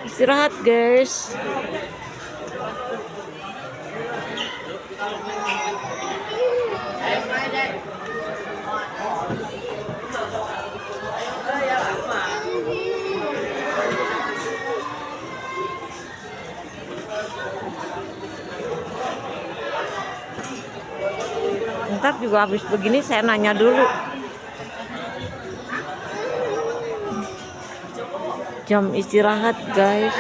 Istirahat guys. Ntar juga habis begini saya nanya dulu jam istirahat guys.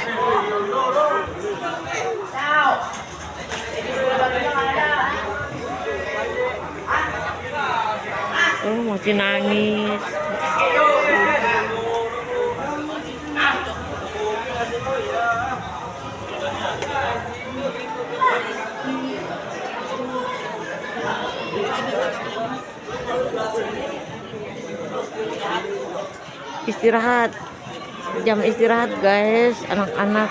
Oh, masih nangis. Istirahat, jam istirahat guys, anak-anak.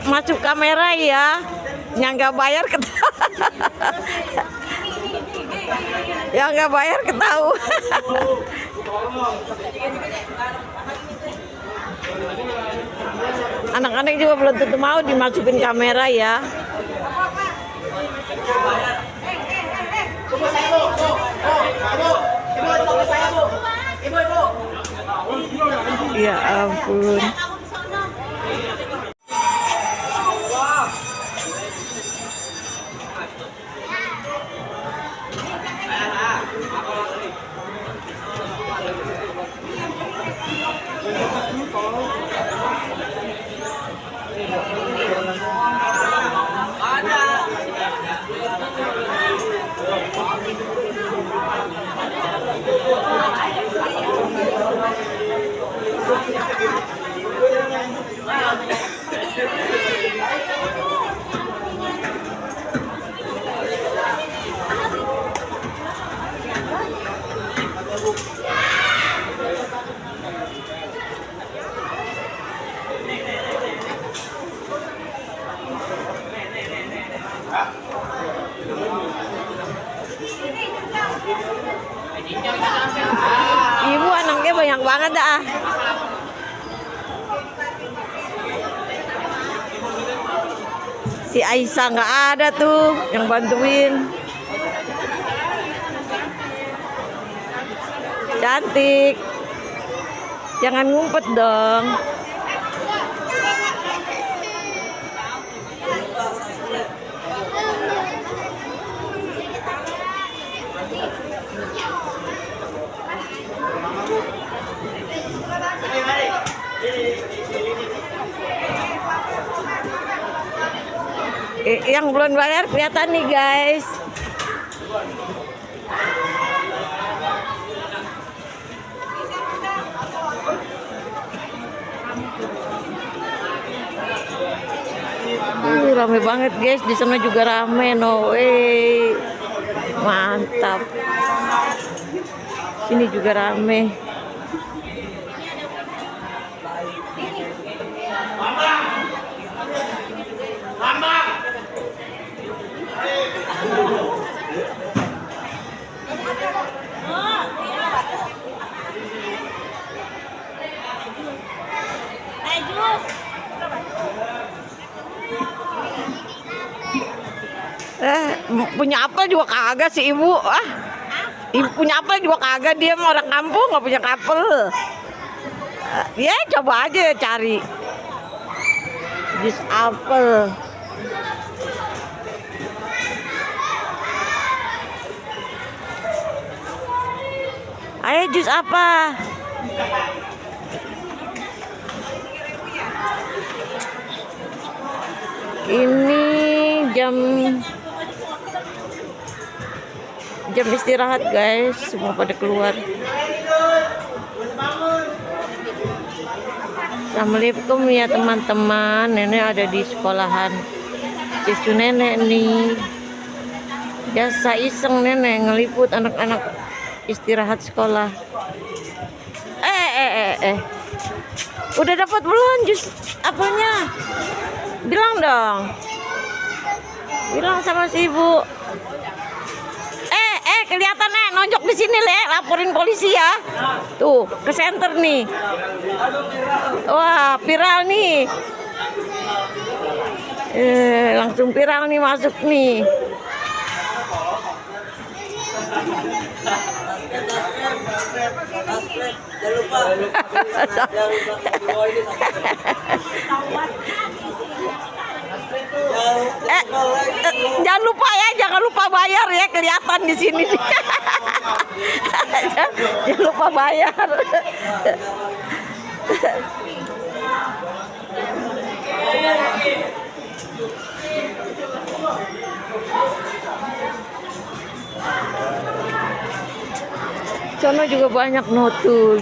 Masuk kamera ya, yang nggak bayar yang nggak bayar ketahuan. Anak-anak juga belum tentu mau dimasukin kamera ya. Ya ampun. Ibu anaknya banyak banget dah. Si Aisyah nggak ada tuh yang bantuin. Cantik. Jangan ngumpet dong. Yang belum bayar kelihatan nih guys. Rame banget guys, di sana juga rame, no way. Mantap. Sini juga rame. Punya apel juga kagak sih ibu. Ibu punya apel juga kagak, dia mah orang kampung nggak punya apel. Ya coba aja cari jus apel. Ayo jus apa? Ini jam istirahat guys, semua pada keluar. Assalamualaikum ya teman-teman, nenek ada di sekolahan. Cucu nenek nih, biasa iseng nenek ngeliput anak-anak istirahat sekolah. Udah dapat belum jus apelnya? Bilang dong. Bilang sama si ibu. Kelihatan nonjok di sini laporin polisi ya. Tuh, ke center nih. Wah, viral nih. Langsung viral nih masuk nih. Jangan lupa bayar ya, kelihatan di sini. Jangan lupa bayar. Sono juga banyak notul.